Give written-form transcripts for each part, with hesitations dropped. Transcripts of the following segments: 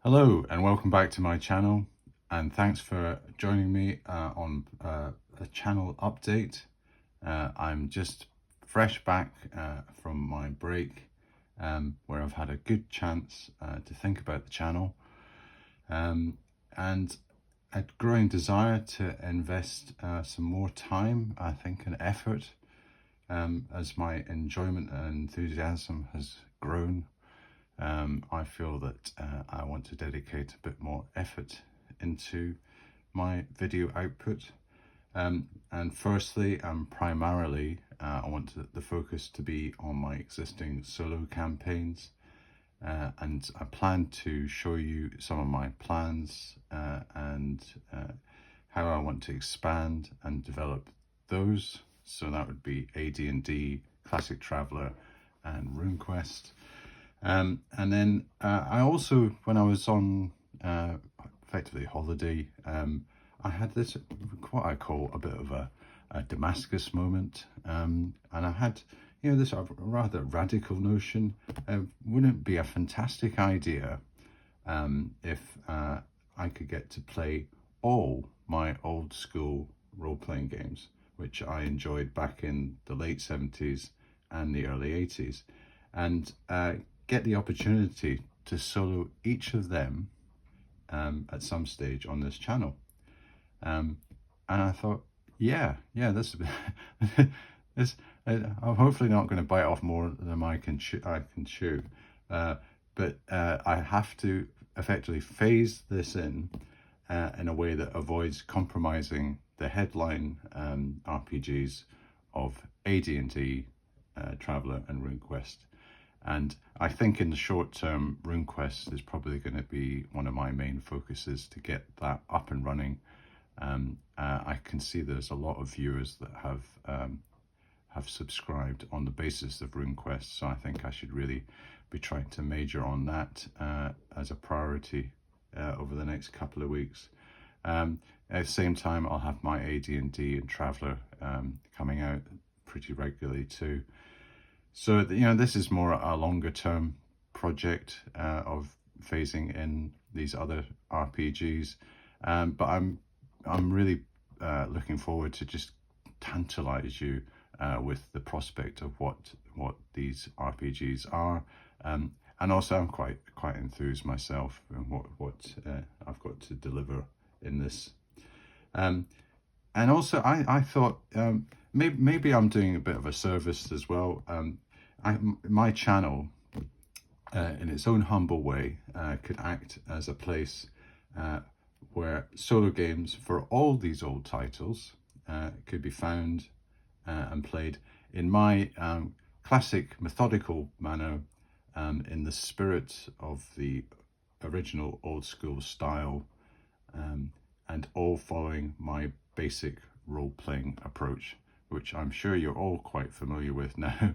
Hello and welcome back to my channel, and thanks for joining me on a channel update. I'm just fresh back from my break where I've had a good chance to think about the channel and a growing desire to invest some more time, I think, and effort as my enjoyment and enthusiasm has grown. I feel that I want to dedicate a bit more effort into my video output. And firstly and primarily, I want the focus to be on my existing solo campaigns. And I plan to show you some of my plans and how I want to expand and develop those. So that would be AD&D, Classic Traveller and RuneQuest. And then I also, when I was on effectively holiday, I had this, what I call a bit of a Damascus moment. And I had, this rather radical notion of, wouldn't it be a fantastic idea if I could get to play all my old school role-playing games, which I enjoyed back in the late 70s and the early 80s, and get the opportunity to solo each of them at some stage on this channel. And I thought, this I'm hopefully not going to bite off more than I can chew, but I have to effectively phase this in a way that avoids compromising the headline RPGs of AD&D, Traveller and RuneQuest. And I think in the short term, RuneQuest is probably going to be one of my main focuses to get that up and running. I can see there's a lot of viewers that have subscribed on the basis of RuneQuest, so I think I should really be trying to major on that as a priority over the next couple of weeks. At the same time, I'll have my AD&D and Traveller coming out pretty regularly too. So, this is more a longer term project of phasing in these other RPGs. But I'm really looking forward to just tantalize you with the prospect of what these RPGs are. And also I'm quite enthused myself in what I've got to deliver in this. And also I thought maybe I'm doing a bit of a service as well. My channel, in its own humble way, could act as a place where solo games for all these old titles could be found and played in my classic methodical manner, in the spirit of the original old school style, and all following my basic role-playing approach, which I'm sure you're all quite familiar with now.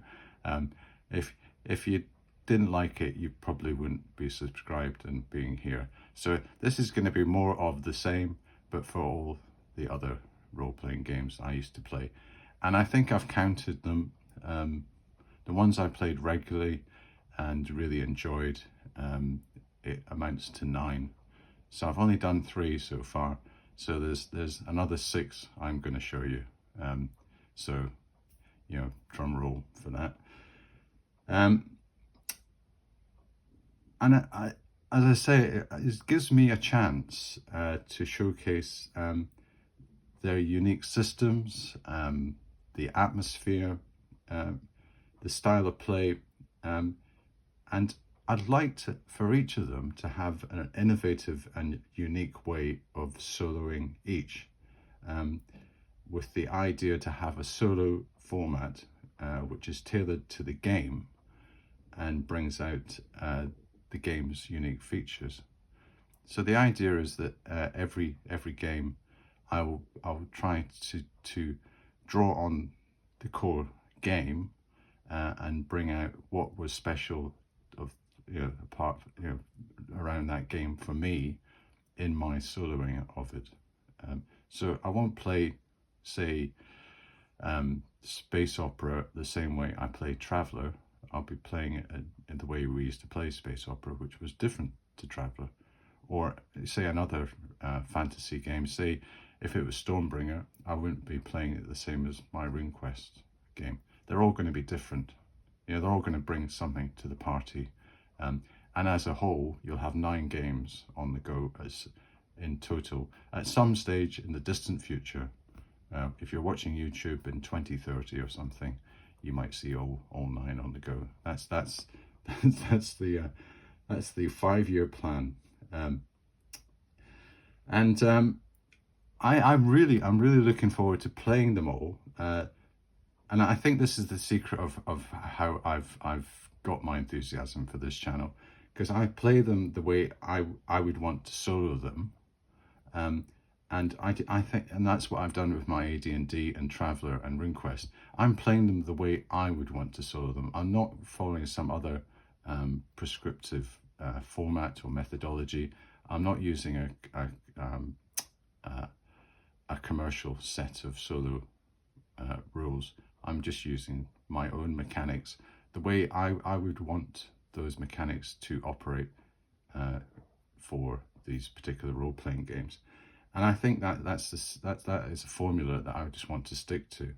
If you didn't like it, you probably wouldn't be subscribed and being here. So this is going to be more of the same, but for all the other role-playing games I used to play. And I think I've counted them. The ones I played regularly and really enjoyed, it amounts to 9. So I've only done 3 so far. So there's another 6 I'm going to show you. So, drum roll for that. And as I say, it gives me a chance to showcase their unique systems, the atmosphere, the style of play, and I'd like for each of them to have an innovative and unique way of soloing each, with the idea to have a solo format which is tailored to the game and brings out the game's unique features. So the idea is that every game I'll try to draw on the core game and bring out what was special of apart around that game for me in my soloing of it. So I won't play, say, space opera the same way I play Traveller. I'll be playing it in the way we used to play space opera, which was different to Traveller. or say another fantasy game. Say if it was Stormbringer, I wouldn't be playing it the same as my RuneQuest game. They're all going to be different. They're all going to bring something to the party. And as a whole, you'll have 9 games on the go as in total. At some stage in the distant future, if you're watching YouTube in 2030 or something, you might see all 9 on the go. That's the 5-year plan. I'm really looking forward to playing them all. And I think this is the secret of how I've got my enthusiasm for this channel, because I play them the way I would want to solo them. And I think, and that's what I've done with my AD&D and Traveller and RuneQuest. I'm playing them the way I would want to solo them. I'm not following some other prescriptive format or methodology. I'm not using a commercial set of solo rules. I'm just using my own mechanics, the way I would want those mechanics to operate for these particular role-playing games. And I think that is a formula that I just want to stick to.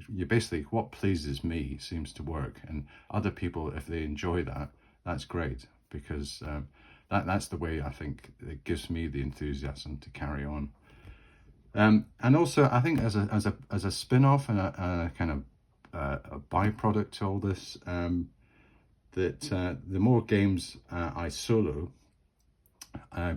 You basically, what pleases me seems to work, and other people, if they enjoy that, that's great, because that's the way I think it gives me the enthusiasm to carry on. And also, I think as a spin-off and a kind of a byproduct to all this, that the more games I solo,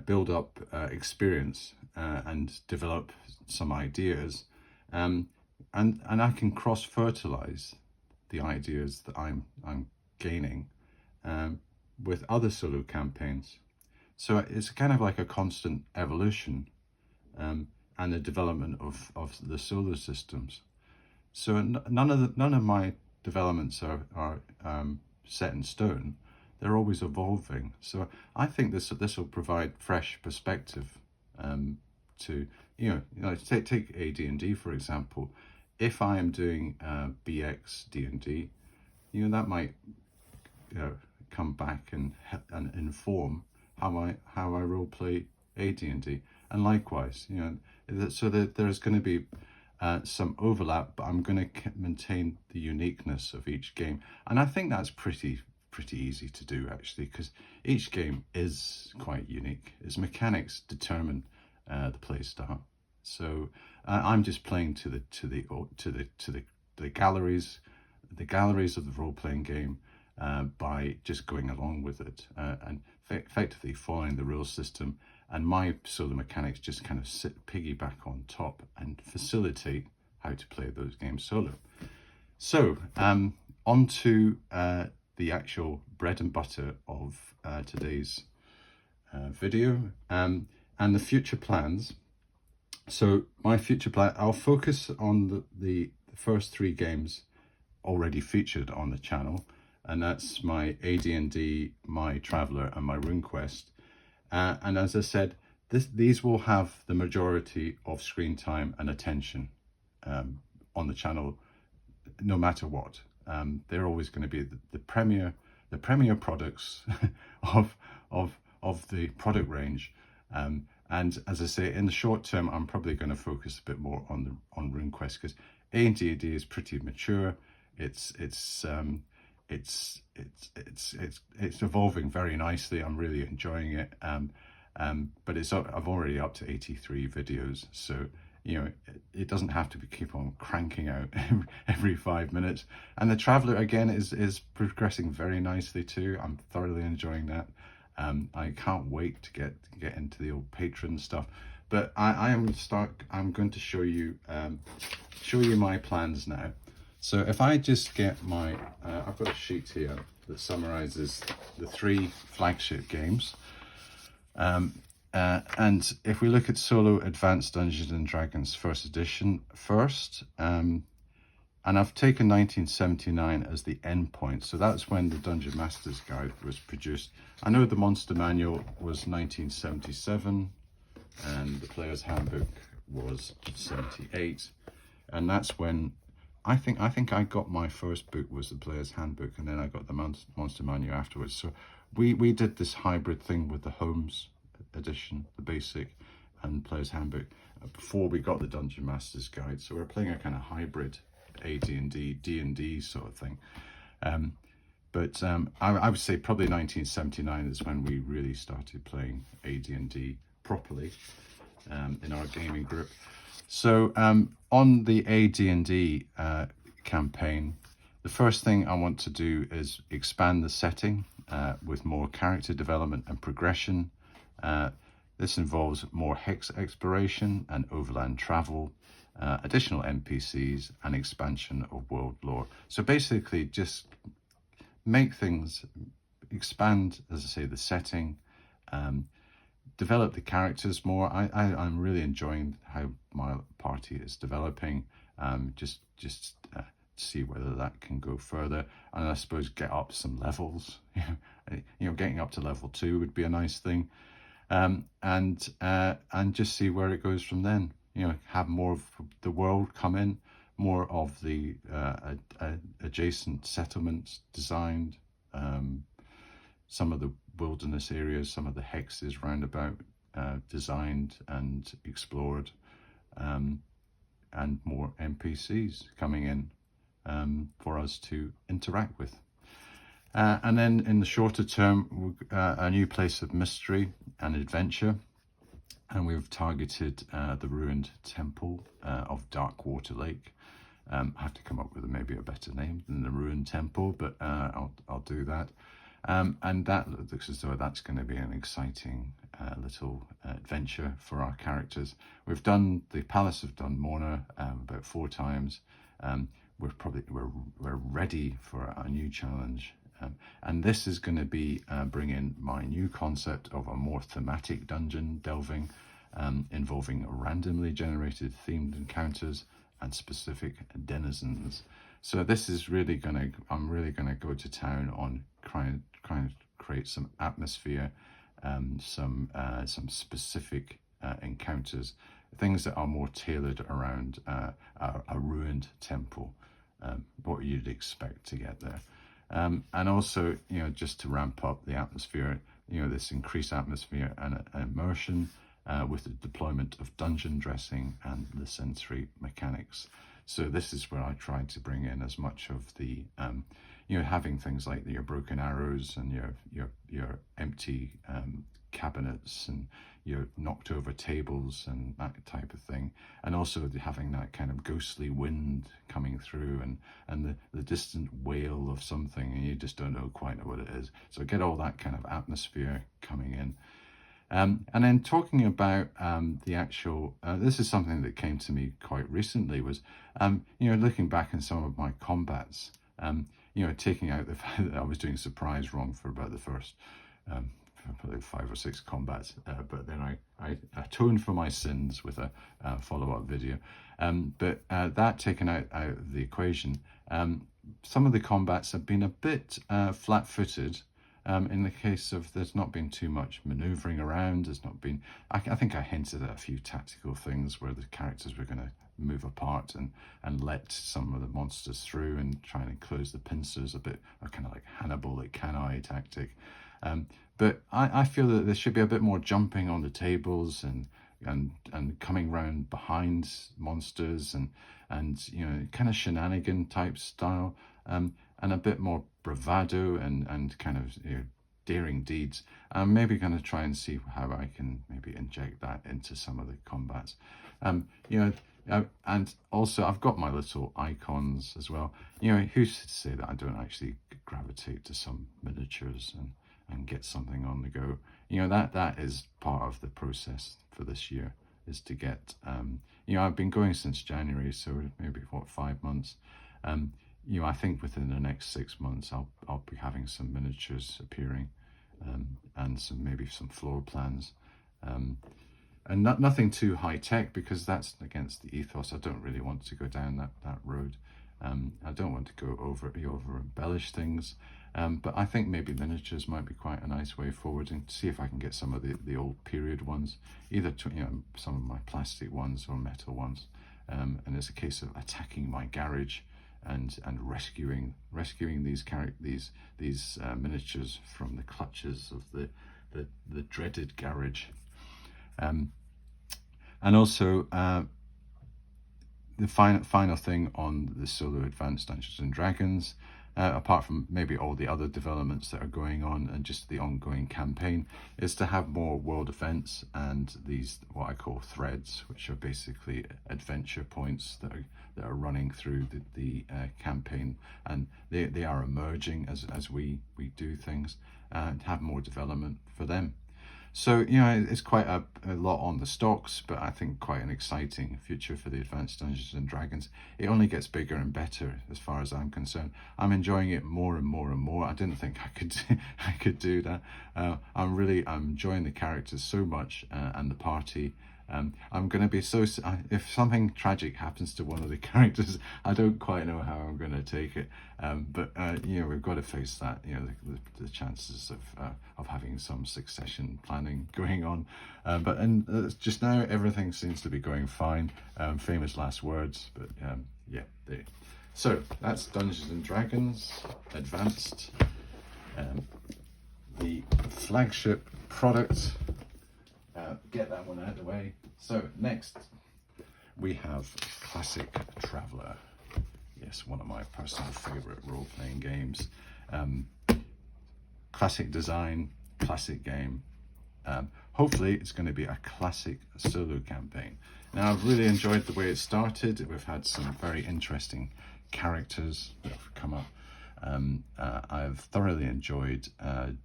build up experience and develop some ideas, and I can cross-fertilize the ideas that I'm gaining with other solo campaigns. So it's kind of like a constant evolution and the development of the solo systems. So none of my developments are set in stone. They're always evolving. So I think this will provide fresh perspective to take AD&D for example. If I am doing BX D&D, that might come back and inform how I role play AD&D, and likewise, so that there's going to be some overlap, but I'm going to maintain the uniqueness of each game, and I think that's pretty easy to do actually, because each game is quite unique. Its mechanics determine the play style. So I'm just playing to the galleries of the role-playing game by just going along with it and effectively following the rule system, and my solo mechanics just kind of piggyback on top and facilitate how to play those games solo. So on to the actual bread and butter of today's video and the future plans. So my future plan, I'll focus on the first 3 games already featured on the channel, and that's my AD&D, my Traveller and my RuneQuest. And as I said, these will have the majority of screen time and attention on the channel, no matter what. They're always going to be the premier products of the product range. And as I say, in the short term, I'm probably going to focus a bit more on RuneQuest, because AD&D is pretty mature. It's evolving very nicely. I'm really enjoying it. But I'm already up to 83 videos, so it doesn't have to keep on cranking out every 5 minutes. And the Traveller again is progressing very nicely too. I'm thoroughly enjoying that. I can't wait to get into the old patron stuff. But I'm going to show you my plans now. So if I just get my I've got a sheet here that summarizes the 3 flagship games. And if we look at Solo Advanced Dungeons and Dragons First Edition first, and I've taken 1979 as the end point, so that's when the Dungeon Master's Guide was produced. I know the Monster Manual was 1977, and the Player's Handbook was 78, and that's when I think I got my first book was the Player's Handbook, and then I got the Monster Manual afterwards. So we did this hybrid thing with the Homes edition, the basic and Player's Handbook, before we got the Dungeon Master's Guide. So we're playing a kind of hybrid AD&D, D&D sort of thing. But I would say probably 1979 is when we really started playing AD&D properly in our gaming group. So on the AD&D campaign, the first thing I want to do is expand the setting with more character development and progression. This involves more hex exploration and overland travel, additional NPCs, and expansion of world lore. So basically just make things, expand, as I say, the setting, develop the characters more. I'm really enjoying how my party is developing. Just see whether that can go further, and I suppose get up some levels. Getting up to level 2 would be a nice thing, and just see where it goes from then. Have more of the world come in, more of the adjacent settlements designed, some of the wilderness areas, some of the hexes roundabout designed and explored, and more NPCs coming in for us to interact with. And then in the shorter term, a new place of mystery and adventure. And we've targeted the ruined temple of Darkwater Lake. I have to come up with maybe a better name than the ruined temple, but I'll do that. And that looks as though that's going to be an exciting little adventure for our characters. We've done the Palace of Dunmorna about 4 times. We're ready for a new challenge. And this is going to be bringing my new concept of a more thematic dungeon delving, involving randomly generated themed encounters and specific denizens. So this is really I'm really gonna go to town on trying to create some atmosphere, some specific encounters, things that are more tailored around a ruined temple, what you'd expect to get there. And also, just to ramp up the atmosphere, this increased atmosphere and immersion with the deployment of dungeon dressing and the sensory mechanics. So this is where I tried to bring in as much of the, having things like your broken arrows and your empty cabinets and your knocked over tables and that type of thing, and also having that kind of ghostly wind coming through and the distant wail of something, and you just don't quite know what it is. So get all that kind of atmosphere coming in. And then talking about the actual, this is something that came to me quite recently, was, looking back in some of my combats, taking out the fact that I was doing surprise wrong for about the first probably 5 or 6 combats, but then I atoned for my sins with a follow-up video. But that taken out of the equation, some of the combats have been a bit flat-footed. In the case of, there's not been too much maneuvering around. There's not been, I think I hinted at a few tactical things where the characters were going to move apart and let some of the monsters through and try and close the pincers a bit, a kind of like Hannibal, like can I tactic. But I feel that there should be a bit more jumping on the tables and coming round behind monsters and kind of shenanigan type style, and a bit more bravado and kind of daring deeds. I'm maybe going to try and see how I can maybe inject that into some of the combats. And also I've got my little icons as well. Who's to say that I don't actually gravitate to some miniatures and get something on the go? That is part of the process for this year, is to get, I've been going since January, so maybe 5 months. I think within the next 6 months, I'll be having some miniatures appearing, and maybe some floor plans, and nothing too high tech, because that's against the ethos. I don't really want to go down that road. I don't want to go over embellish things, but I think maybe miniatures might be quite a nice way forward, and see if I can get some of the old period ones, either some of my plastic ones or metal ones, and it's a case of attacking my garage and rescuing these miniatures from the clutches of the dreaded garage. And also the final thing on the solo advanced Dungeons and Dragons, apart from maybe all the other developments that are going on and just the ongoing campaign, is to have more world events and these what I call threads, which are basically adventure points that are running through the campaign, and they are emerging as we do things, and have more development for them. So, you know, it's quite a lot on the stocks, but I think quite an exciting future for the Advanced Dungeons and Dragons. It only gets bigger and better as far as I'm concerned. I'm enjoying it more and more and more. I didn't think I could do that. I'm enjoying the characters so much, and the party. I'm going to be if something tragic happens to one of the characters, I don't quite know how I'm going to take it. But you know, we've got to face that. You know, the chances of having some succession planning going on. But just now, everything seems to be going fine. Famous last words. But yeah, there. So that's Dungeons and Dragons Advanced, the flagship product. Get that one out of the way. So next we have Classic Traveller. Yes, one of my personal favorite role-playing games. Classic design, classic game. Hopefully it's going to be a classic solo campaign. Now, I've really enjoyed the way it started. We've had some very interesting characters that have come up. I've thoroughly enjoyed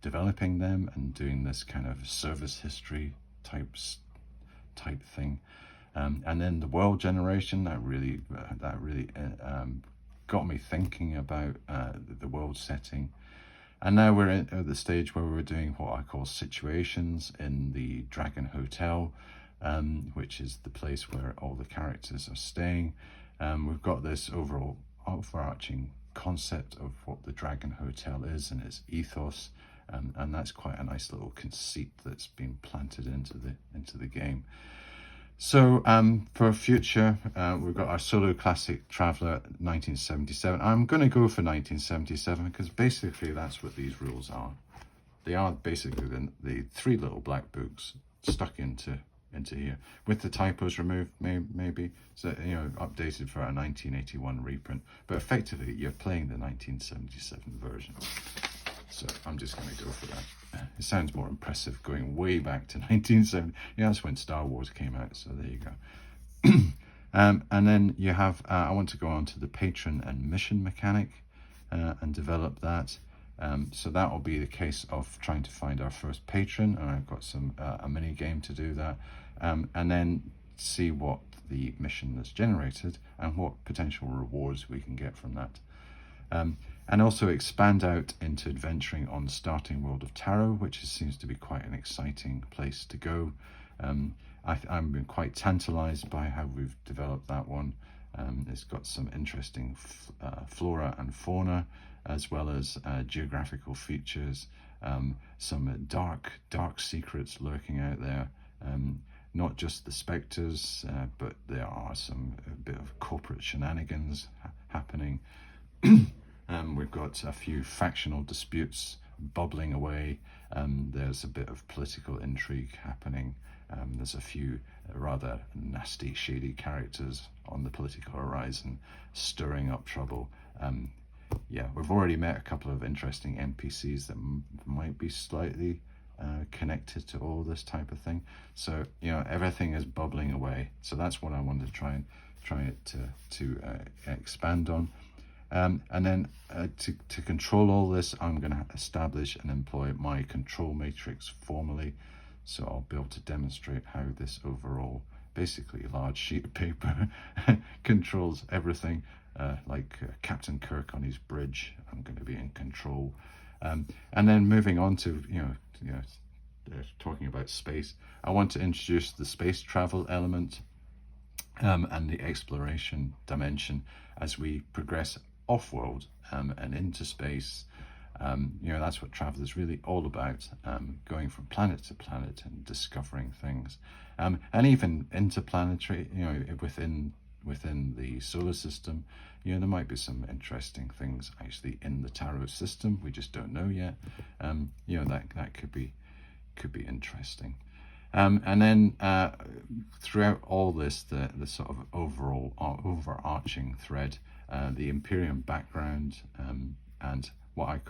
developing them and doing this kind of service history type thing, and then the world generation that really got me thinking about the world setting. And now we're at the stage where we're doing what I call situations in the Dragon Hotel, which is the place where all the characters are staying. We've got this overarching concept of what the Dragon Hotel is and its ethos. And that's quite a nice little conceit that's been planted into the game. So for future, we've got our solo Classic Traveller 1977. I'm going to go for 1977 because basically that's what these rules are. They are basically the three little black books stuck into here with the typos removed, maybe, so, you know, updated for a 1981 reprint. But effectively, you're playing the 1977 version. So I'm just going to go for that. It sounds more impressive going way back to 1970. Yeah, that's when Star Wars came out. So there you go. And then you have, I want to go on to the patron and mission mechanic and develop that. So that will be the case of trying to find our first patron. And I've got a mini game to do that. And then see what the mission that's generated and what potential rewards we can get from that. And also expand out into adventuring on the starting world of Tarot, which seems to be quite an exciting place to go. I've been quite tantalized by how we've developed that one. It's got some interesting flora and fauna, as well as geographical features, some dark secrets lurking out there. Not just the spectres, but there are a bit of corporate shenanigans happening. We've got a few factional disputes bubbling away. There's a bit of political intrigue happening. There's a few rather nasty, shady characters on the political horizon stirring up trouble. Yeah, we've already met a couple of interesting NPCs that might be slightly connected to all this type of thing. So, you know, everything is bubbling away. So that's what I wanted to try to expand on. And then to control all this, I'm going to establish and employ my control matrix formally. So I'll be able to demonstrate how this overall, basically large sheet of paper, controls everything. Like Captain Kirk on his bridge, I'm going to be in control. And then moving on to, talking about space, I want to introduce the space travel element and the exploration dimension as we progress off-world and into space. That's what travel is really all about, going from planet to planet and discovering things, and even interplanetary, within within the solar system. You know, there might be some interesting things actually in the tarot system. We just don't know yet. You know, that could be interesting. And then throughout all this, the sort of overall overarching thread, the Imperium background, and what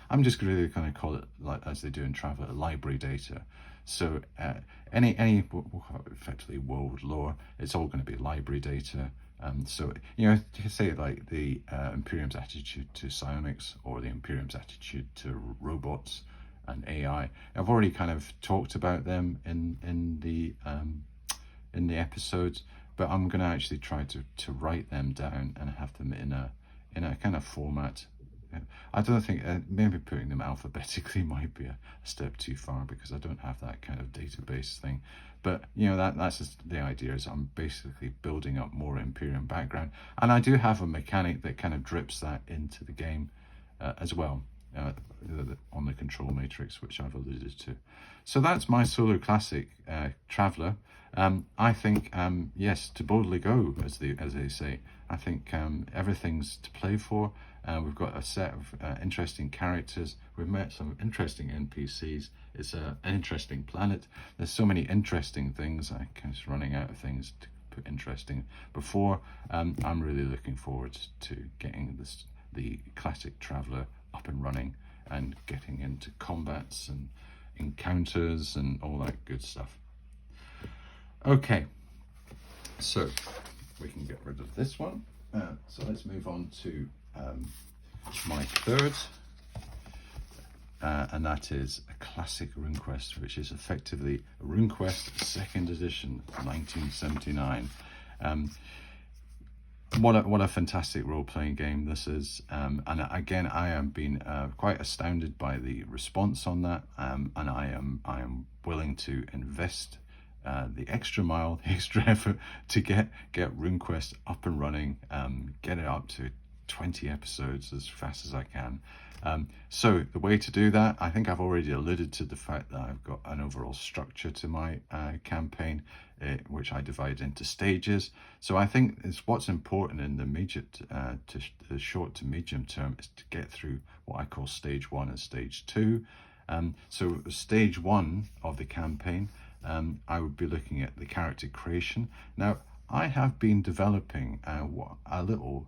I'm just really going to call it, like as they do in Traveller, library data. So any effectively world lore, it's all going to be library data. So, you know, to say like the Imperium's attitude to psionics, or the Imperium's attitude to robots and AI. I've already kind of talked about them in the episodes, but I'm going to actually try to write them down and have them in a kind of format. I don't think maybe putting them alphabetically might be a step too far, because I don't have that kind of database thing. But you know, that's just the idea, is I'm basically building up more Imperium background, and I do have a mechanic that kind of drips that into the game as well, on the control matrix, which I've alluded to. So that's my solo classic, Traveller. I think yes, to boldly go, as they say. I think everything's to play for. We've got a set of interesting characters. We've met some interesting NPCs. It's an interesting planet. There's so many interesting things. I'm kind of running out of things to put interesting before. I'm really looking forward to getting the classic Traveller up and running, and getting into combats and encounters and all that good stuff. Okay, so we can get rid of this one. So let's move on to my third, and that is a classic RuneQuest, which is effectively RuneQuest 2nd edition, 1979. What a fantastic role-playing game this is, and again, I am being quite astounded by the response on that, and I am willing to invest the extra mile, the extra effort to get RuneQuest up and running, get it up to 20 episodes as fast as I can. So the way to do that, I think I've already alluded to the fact that I've got an overall structure to my campaign, which I divide into stages. So I think what's important in the short to medium term is to get through what I call stage 1 and stage 2. So stage 1 of the campaign, I would be looking at the character creation. Now, I have been developing a little,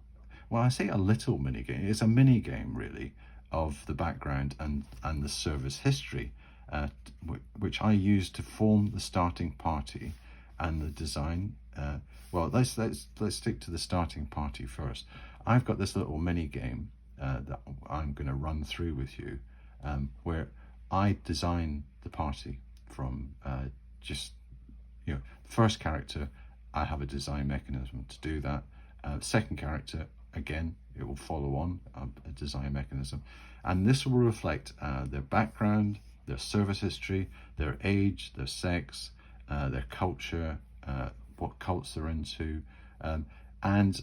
well, I say a little mini game. It's a mini game, really, of the background and the service history, which I use to form the starting party and the design. Well, let's stick to the starting party first. I've got this little mini game that I'm going to run through with you, where I design the party from just, you know, first character. I have a design mechanism to do that. Second character, again, it will follow on a design mechanism, and this will reflect their background, their service history, their age, their sex, their culture, what cults they're into, and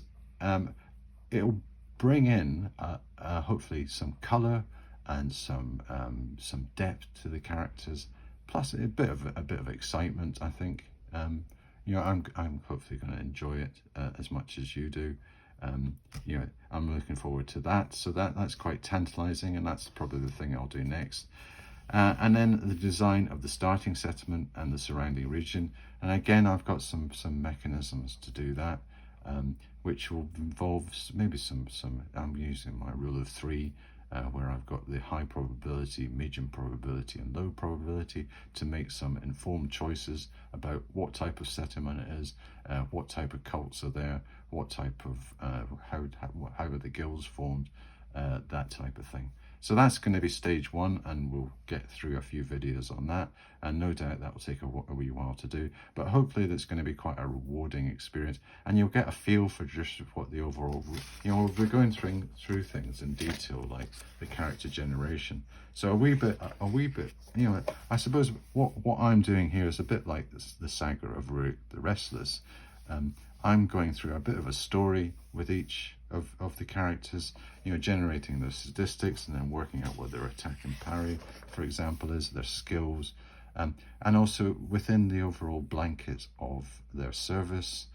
it'll bring in hopefully some color and some depth to the characters, plus a bit of excitement. I think you know, I'm hopefully going to enjoy it as much as you do. You know, I'm looking forward to that. So that's quite tantalizing, and that's probably the thing I'll do next. And then the design of the starting settlement and the surrounding region. And again, I've got some mechanisms to do that, which will involve maybe some. I'm using my rule of 3, where I've got the high probability, medium probability, and low probability to make some informed choices about what type of settlement it is, what type of cults are there, what type of how are the guilds formed, that type of thing. So that's going to be stage 1, and we'll get through a few videos on that, and no doubt that will take a wee while to do, but hopefully that's going to be quite a rewarding experience, and you'll get a feel for just what the overall, you know, we're going through things in detail, like the character generation. So a wee bit, you know, I suppose what I'm doing here is a bit like the saga of Rook the Restless. I'm going through a bit of a story with each of the characters, you know, generating those statistics and then working out what their attack and parry, for example, is, their skills, and also within the overall blanket of their service,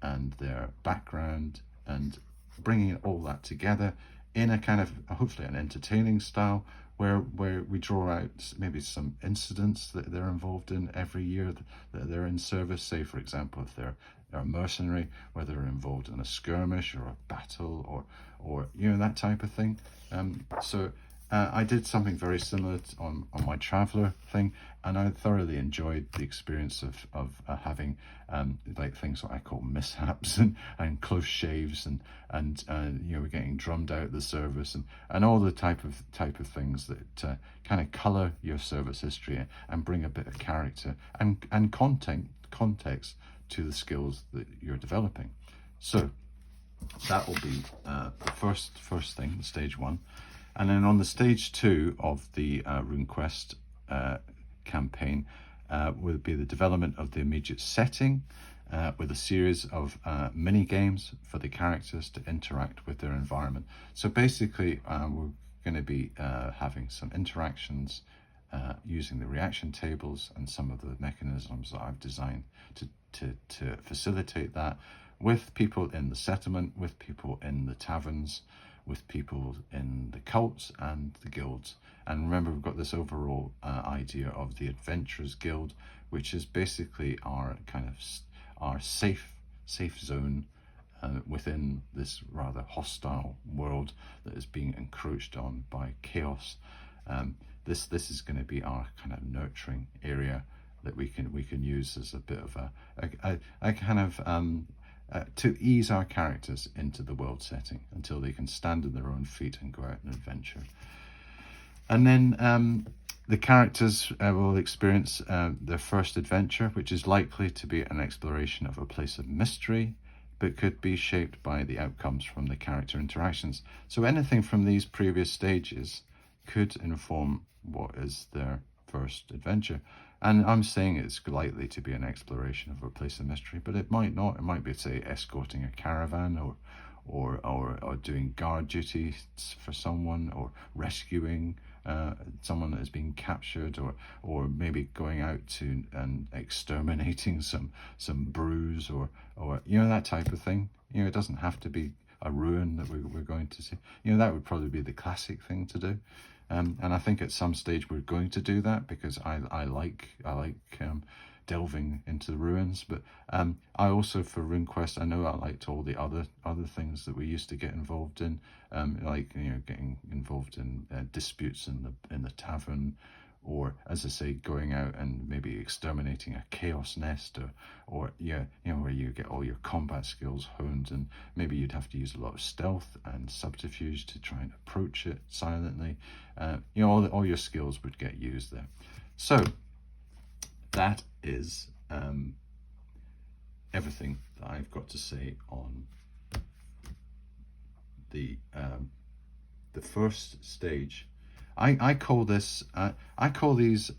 and their background, and bringing all that together in a kind of hopefully an entertaining style, where we draw out maybe some incidents that they're involved in every year that they're in service. Say, for example, if they're a mercenary, whether they're involved in a skirmish or a battle, or you know, that type of thing. So I did something very similar on my traveler thing, and I thoroughly enjoyed the experience of having like things that I call mishaps and close shaves and you know, we're getting drummed out of the service and all the type of things that kind of color your service history and bring a bit of character and context to the skills that you're developing. So that will be the first thing, stage 1. And then on the stage 2 of the RuneQuest campaign will be the development of the immediate setting with a series of mini games for the characters to interact with their environment. So basically we're going to be having some interactions using the reaction tables and some of the mechanisms that I've designed to facilitate that, with people in the settlement, with people in the taverns, with people in the cults and the guilds. And remember, we've got this overall idea of the Adventurers Guild, which is basically our kind of our safe zone within this rather hostile world that is being encroached on by chaos. This is going to be our kind of nurturing area that we can use as a bit of a kind of to ease our characters into the world setting until they can stand on their own feet and go out and adventure. And then the characters will experience their first adventure, which is likely to be an exploration of a place of mystery, but could be shaped by the outcomes from the character interactions. So anything from these previous stages could inform what is their first adventure. And I'm saying it's likely to be an exploration of a place of mystery, but it might not. It might be, say, escorting a caravan, or doing guard duties for someone, or rescuing someone that has been captured, or maybe going out to and exterminating some brews, or you know, that type of thing. You know, it doesn't have to be a ruin that we're going to see. You know, that would probably be the classic thing to do. And I think at some stage we're going to do that, because I like delving into the ruins. But I also, for RuneQuest, I know I liked all the other things that we used to get involved in, like, you know, getting involved in disputes in the tavern, or, as I say, going out and maybe exterminating a chaos nest, or yeah, you know, where you get all your combat skills honed, and maybe you'd have to use a lot of stealth and subterfuge to try and approach it silently. You know, all your skills would get used there. So that is everything that I've got to say on the first stage. I call this I call these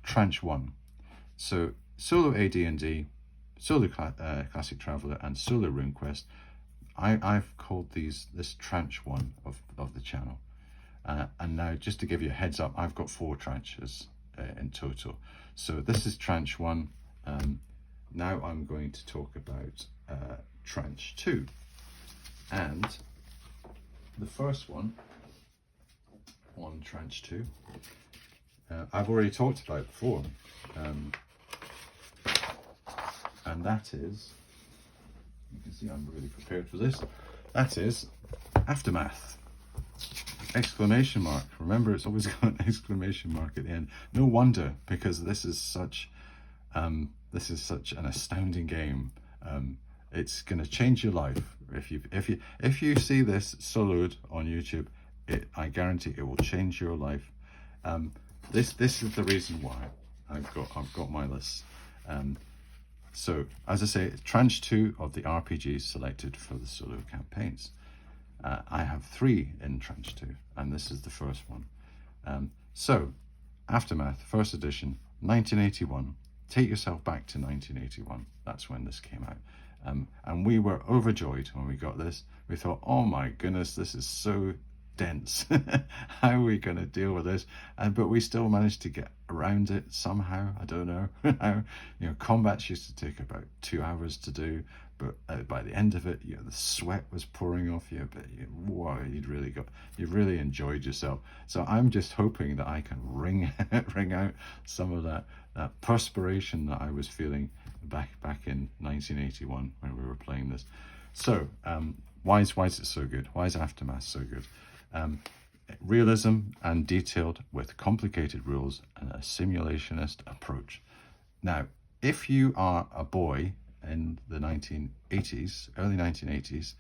tranche 1. So solo AD&D, solo classic traveler, and solo RuneQuest. I've called this tranche 1 of the channel. And now, just to give you a heads up, I've got 4 tranches in total. So this is tranche 1. Now I'm going to talk about tranche 2. And the first one on tranche 2, I've already talked about before. And that is, you can see I'm really prepared for this, that is Aftermath! Exclamation mark. Remember, it's always got an exclamation mark at the end. No wonder, because this is such an astounding game. It's going to change your life if you see this soloed on YouTube. I guarantee it will change your life. This is the reason why I've got my list. So, as I say, tranche 2 of the RPGs selected for the solo campaigns. I have 3 in tranche 2, and this is the first one. So, Aftermath, first edition, 1981. Take yourself back to 1981. That's when this came out. And we were overjoyed when we got this. We thought, oh my goodness, this is so dense. How are we going to deal with this? But we still managed to get around it somehow. I don't know how. Combats used to take about 2 hours to do, but by the end of it, the sweat was pouring off you. But wow, you really enjoyed yourself. So I'm just hoping that I can wring out some of that perspiration that I was feeling back in 1981 when we were playing this. So why is it so good? Why is Aftermath so good? Realism and detailed with complicated rules and a simulationist approach. Now, if you are a boy in the 1980s, early 1980s,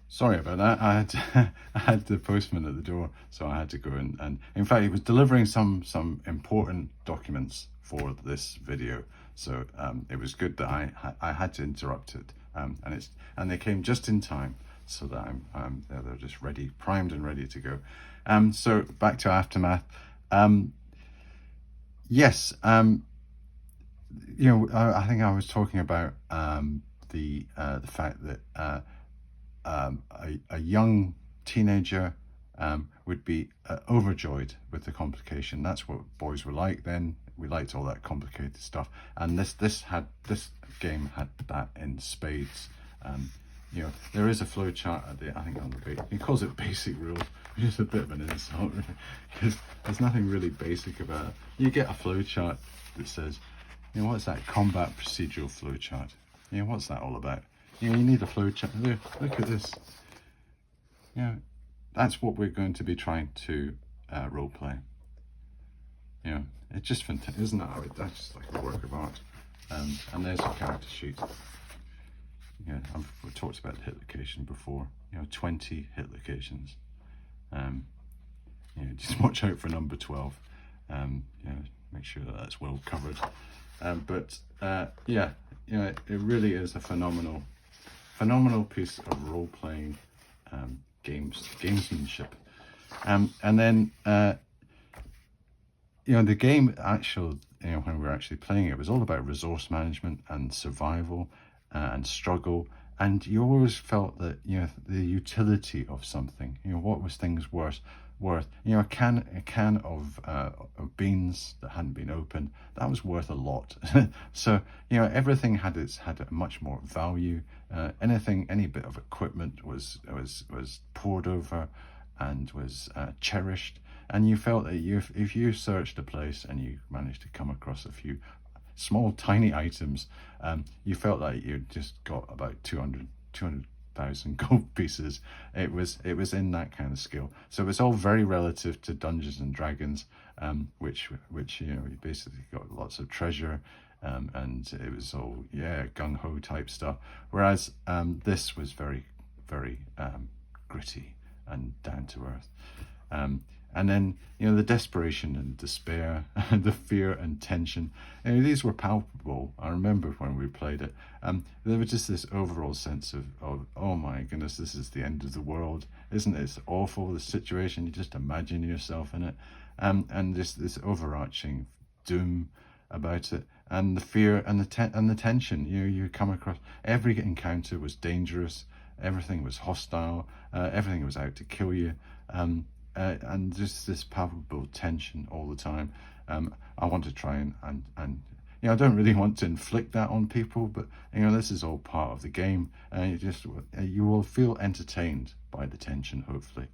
sorry about that. I had the postman at the door, so I had to go and in fact, he was delivering some important documents for this video. So it was good that I had to interrupt it, and they came just in time, so that they're just ready, primed and ready to go. So back to Aftermath. Yes, I think I was talking about the fact that a young teenager would be overjoyed with the complication. That's what boys were like then. We liked all that complicated stuff, and this game had that in spades. There is a flow chart at I think on the he calls it basic rules, which is a bit of an insult, really, because there's nothing really basic about it. You get a flow chart that says, what's that combat procedural flow chart? What's that all about? You need a flow chart. Look at this. That's what we're going to be trying to role play. It's just fantastic, isn't it? That's just like a work of art. And there's a character sheet. I've talked about hit location before. 20 hit locations. Just watch out for number 12. Make sure that's well covered. It really is a phenomenal piece of role-playing gamesmanship. And then the game when we were actually playing it was all about resource management and survival and struggle, and you always felt that the utility of something. What was things worth? A can of beans that hadn't been opened, that was worth a lot. So everything had a much more value. Any bit of equipment was poured over and was cherished, and you felt that if you searched a place and you managed to come across a few small tiny items, you felt like you just got about 200,000 gold pieces. It was in that kind of scale. So it's all very relative to Dungeons and Dragons, which you basically got lots of treasure, and it was all gung-ho type stuff, whereas this was very, very gritty and down to earth. And then, the desperation and despair, and the fear and tension, these were palpable. I remember when we played it, there was just this overall sense of, oh my goodness, this is the end of the world. Isn't it awful, the situation? You just imagine yourself in it. And this overarching doom about it, and the fear and the tension. You come across, every encounter was dangerous, everything was hostile, everything was out to kill you. And just this palpable tension all the time. I want to try and I don't really want to inflict that on people, but this is all part of the game, and you will feel entertained by the tension, hopefully.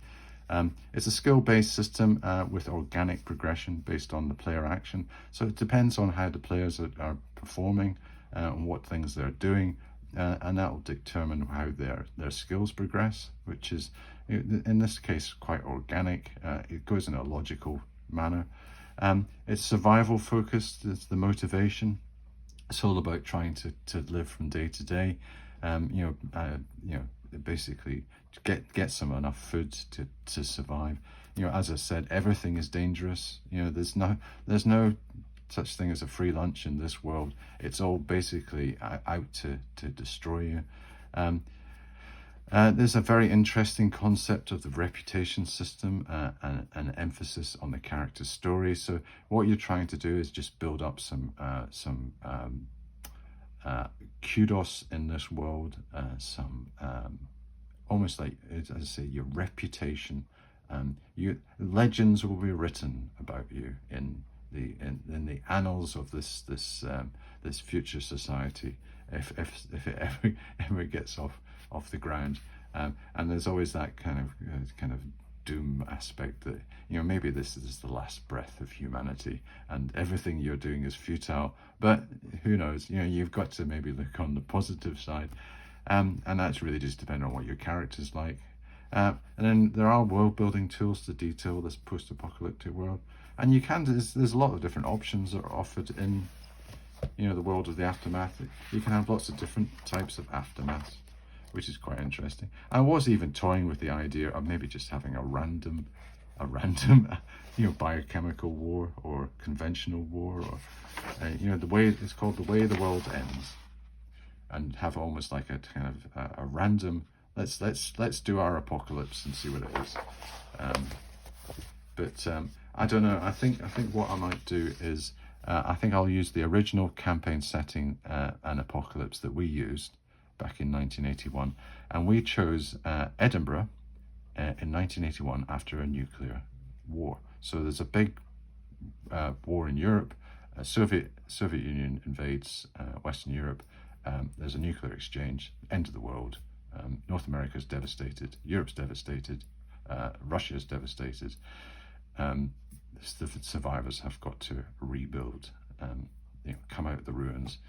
It's a skill-based system with organic progression based on the player action, so it depends on how the players are performing and what things they're doing, and that will determine how their skills progress, which is in this case quite organic. It goes in a logical manner. It's survival focused. It's the motivation. It's all about trying to live from day to day. Basically get enough food to survive. As I said, everything is dangerous. There's no such thing as a free lunch in this world. It's all basically out to destroy you. There's a very interesting concept of the reputation system and an emphasis on the character's story. So what you're trying to do is just build up some kudos in this world, some almost like, as I say, your reputation. Legends will be written about you in the annals of this future society, if it ever gets off the ground. And there's always that kind of doom aspect that, you know, maybe this is the last breath of humanity and everything you're doing is futile. But who knows? You know, you've got to maybe look on the positive side, and that's really just depending on what your character's like. And then there are world building tools to detail this post-apocalyptic world, and you can, there's a lot of different options that are offered in, you know, the world of the aftermath. You can have lots of different types of aftermath, which is quite interesting. I was even toying with the idea of maybe just having a random you know, biochemical war or conventional war, or you know, the way it's called, The Way the World Ends, and have almost like a kind of a random, let's do our apocalypse and see what it is. But I don't know. I think what I might do is I think I'll use the original campaign setting and apocalypse that we used back in 1981, and we chose Edinburgh in 1981 after a nuclear war. So there's a big war in Europe. Soviet Union invades Western Europe. There's a nuclear exchange. End of the world. North America's devastated. Europe's devastated. Russia's devastated. The survivors have got to rebuild. You know, come out of the ruins.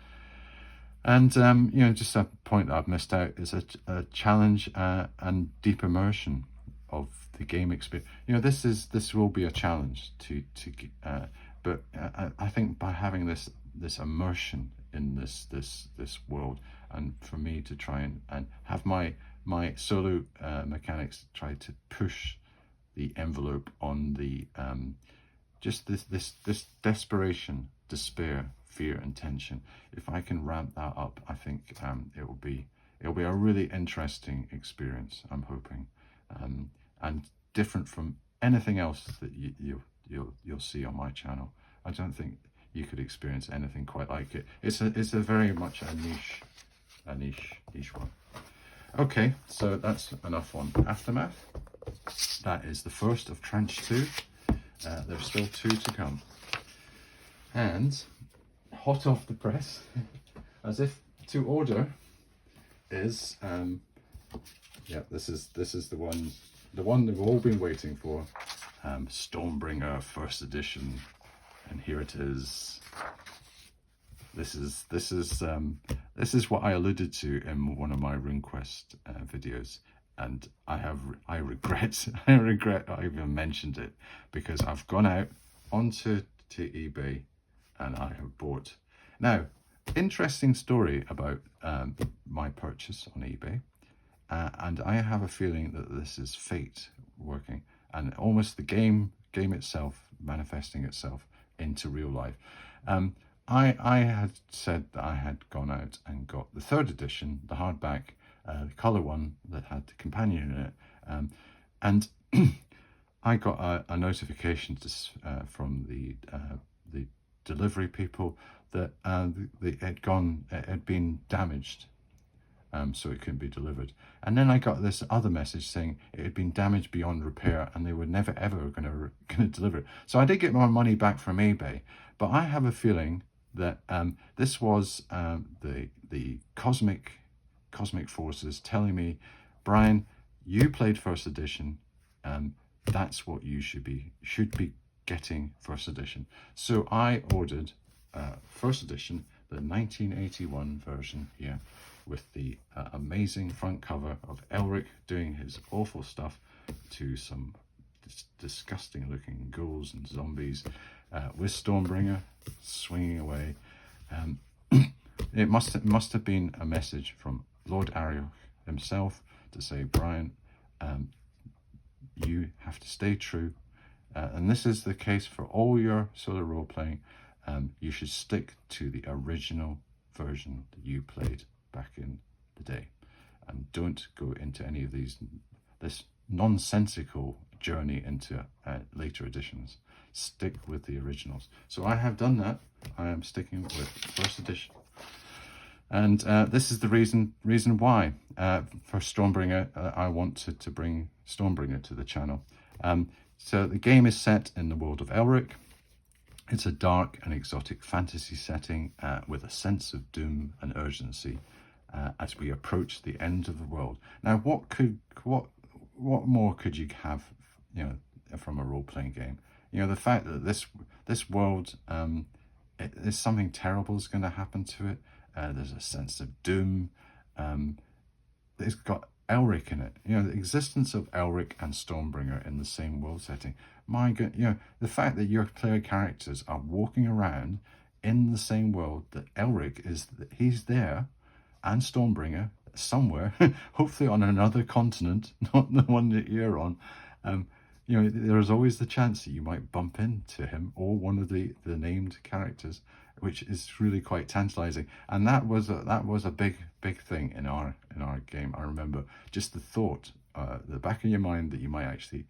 And you know, just a point that I've missed out is a challenge and deep immersion of the game experience. You know, this will be a challenge but I think by having this immersion in this world, and for me to try and have my solo mechanics try to push the envelope on the just this desperation, despair, fear and tension. If I can ramp that up, I think it'll be a really interesting experience, I'm hoping, and different from anything else that you'll see on my channel. I don't think you could experience anything quite like it. It's a very much a niche one. Okay, so that's enough on Aftermath. That is the first of Tranche 2. There's still 2 to come. And hot off the press, as if to order, is yeah, this is the one that we've all been waiting for, Stormbringer First Edition, and here it is. This is what I alluded to in one of my RuneQuest videos, and I regret I even mentioned it, because I've gone out onto eBay and I have bought. Now, interesting story about my purchase on eBay, and I have a feeling that this is fate working, and almost the game itself manifesting itself into real life. I had said that I had gone out and got the 3rd edition, the hardback, the colour one that had the companion in it, and I got a notification from the delivery people that it had been damaged, so it couldn't be delivered. And then I got this other message saying it had been damaged beyond repair and they were never ever going to deliver it. So I did get my money back from eBay, but I have a feeling that this was the cosmic forces telling me, Brian, you played 1st edition, that's what you should be getting 1st edition. So I ordered 1st edition, the 1981 version here, with the amazing front cover of Elric doing his awful stuff to some disgusting looking ghouls and zombies, with Stormbringer swinging away. It must have been a message from Lord Ariel himself to say, Brian, you have to stay true, and this is the case for all your solo role playing. You should stick to the original version that you played back in the day, and don't go into any of this nonsensical journey into later editions. Stick with the originals. So I have done that. I am sticking with 1st edition. And this is the reason why. For Stormbringer, I want to bring Stormbringer to the channel. So the game is set in the world of Elric. It's a dark and exotic fantasy setting with a sense of doom and urgency as we approach the end of the world. Now, what more could you have, from a role-playing game? The fact that this world, there's something terrible is going to happen to it. There's a sense of doom. It's got Elric in it. The existence of Elric and Stormbringer in the same world setting. My God, the fact that your player characters are walking around in the same world that Elric is, he's there, and Stormbringer somewhere, hopefully on another continent, not the one that you're on. There's always the chance that you might bump into him or one of the named characters, which is really quite tantalizing. And that was a big thing in our game. I remember just the thought, the back of your mind, that you might actually,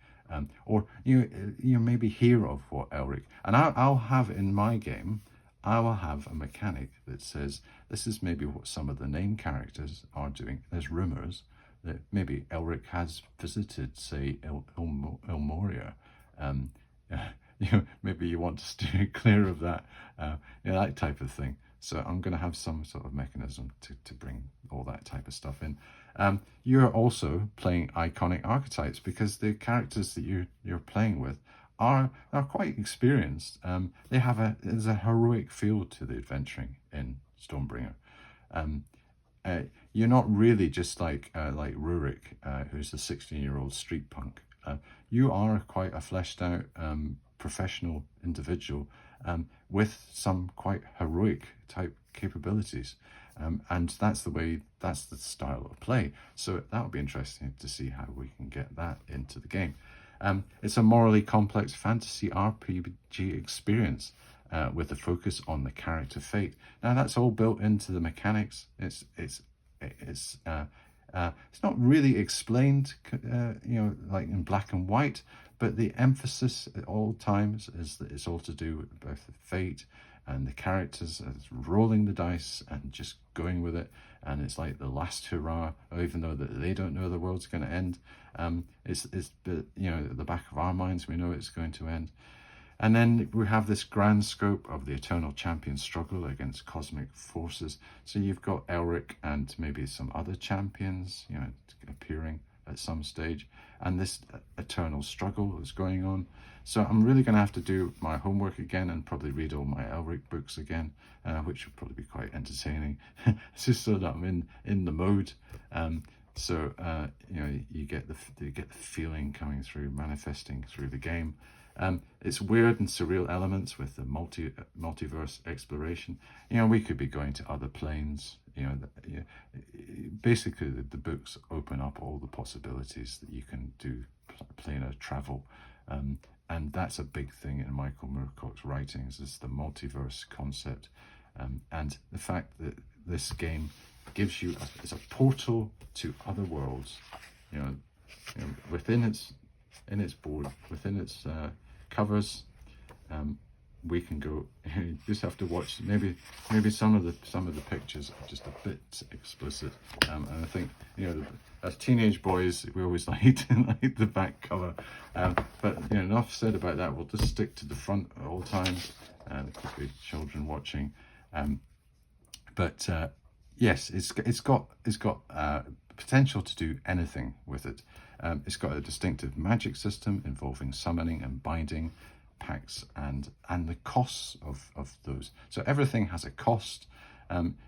or you maybe hear of what Elric. And I'll have in my game, I will have a mechanic that says this is maybe what some of the named characters are doing. There's rumors that maybe Elric has visited, say, Ilmoria. Maybe you want to steer clear of that, that type of thing. So I'm going to have some sort of mechanism to bring all that type of stuff in. You're also playing iconic archetypes because the characters that you're playing with are quite experienced. There's a heroic feel to the adventuring in Stormbringer. You're not really just like Rurik, who's a 16-year-old street punk. You are quite a fleshed out professional individual with some quite heroic type capabilities. And that's the style of play. So that'll be interesting to see how we can get that into the game. It's a morally complex fantasy RPG experience with a focus on the character fate. Now that's all built into the mechanics. It's not really explained, like in black and white, but the emphasis at all times is that it's all to do with both the fate and the characters rolling the dice and just going with it. And it's like the last hurrah, even though that they don't know the world's going to end. At the back of our minds, we know it's going to end. And then we have this grand scope of the eternal champion struggle against cosmic forces. So you've got Elric and maybe some other champions, appearing at some stage. And this eternal struggle is going on. So I'm really going to have to do my homework again and probably read all my Elric books again, which will probably be quite entertaining, just so that I'm in the mode. You get the feeling coming through, manifesting through the game. It's weird and surreal elements with the multiverse exploration. We could be going to other planes. Basically the books open up all the possibilities that you can do planar travel. And that's a big thing in Michael Moorcock's writings, is the multiverse concept, and the fact that this game gives you it's a portal to other worlds. Within its board, within its covers, we can go. You just have to watch. Maybe some of the pictures are just a bit explicit, and I think as teenage boys we always like the back cover. But enough said about that. We'll just stick to the front at all times. There could be children watching, but yes, it's got potential to do anything with it. It's got a distinctive magic system involving summoning and binding pacts and the costs of those. So everything has a cost.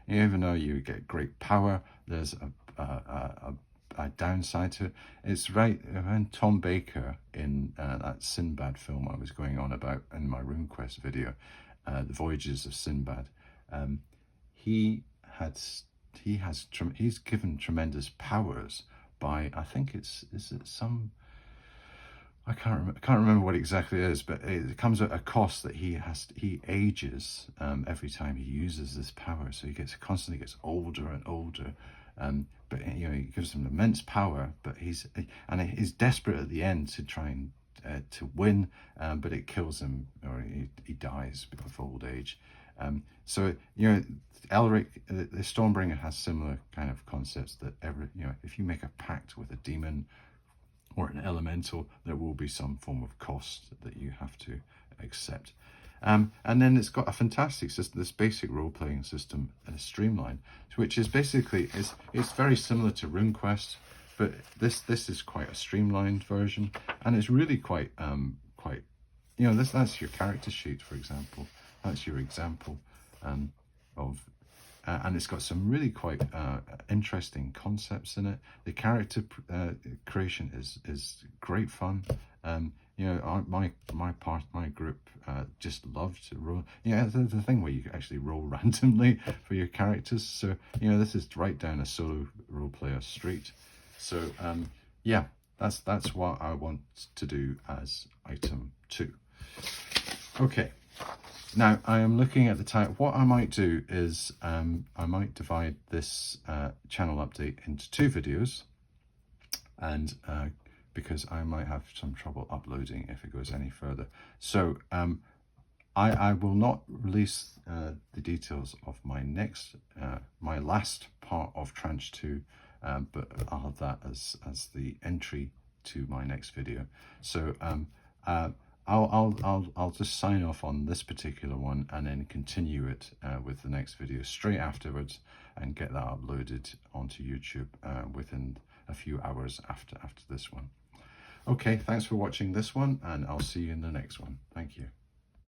Even though you get great power, there's a downside to it. It's right when Tom Baker in that Sinbad film I was going on about in my RuneQuest video, The Voyages of Sinbad. He's given tremendous powers by, I think I can't remember what exactly it is, but it comes at a cost that he ages every time he uses this power, so he constantly gets older and older. But he gives him immense power, but he's desperate at the end to try and to win, but it kills him, or he dies of old age. So, you know, Elric, the Stormbringer has similar kind of concepts that if you make a pact with a demon or an elemental, there will be some form of cost that you have to accept. And then it's got a fantastic system, this basic role-playing system, Streamline, which is basically, it's very similar to RuneQuest, but this is quite a streamlined version, and it's really quite, you know, that's your character sheet, for example. That's your example of, and it's got some really quite interesting concepts in it. The character creation is great fun. You know, my group just loved to roll. Yeah, the thing where you actually roll randomly for your characters. So, you know, this is right down a solo role player street. So yeah, that's what I want to do as item 2. Okay, now I am looking at the time. What I might do is I might divide this channel update into 2 videos, and because I might have some trouble uploading if it goes any further. So I will not release the details of my next, my last part of Tranche 2, but I'll have that as the entry to my next video. So I'll just sign off on this particular one and then continue it with the next video straight afterwards, and get that uploaded onto YouTube within a few hours after this one. Okay, thanks for watching this one, and I'll see you in the next one. Thank you.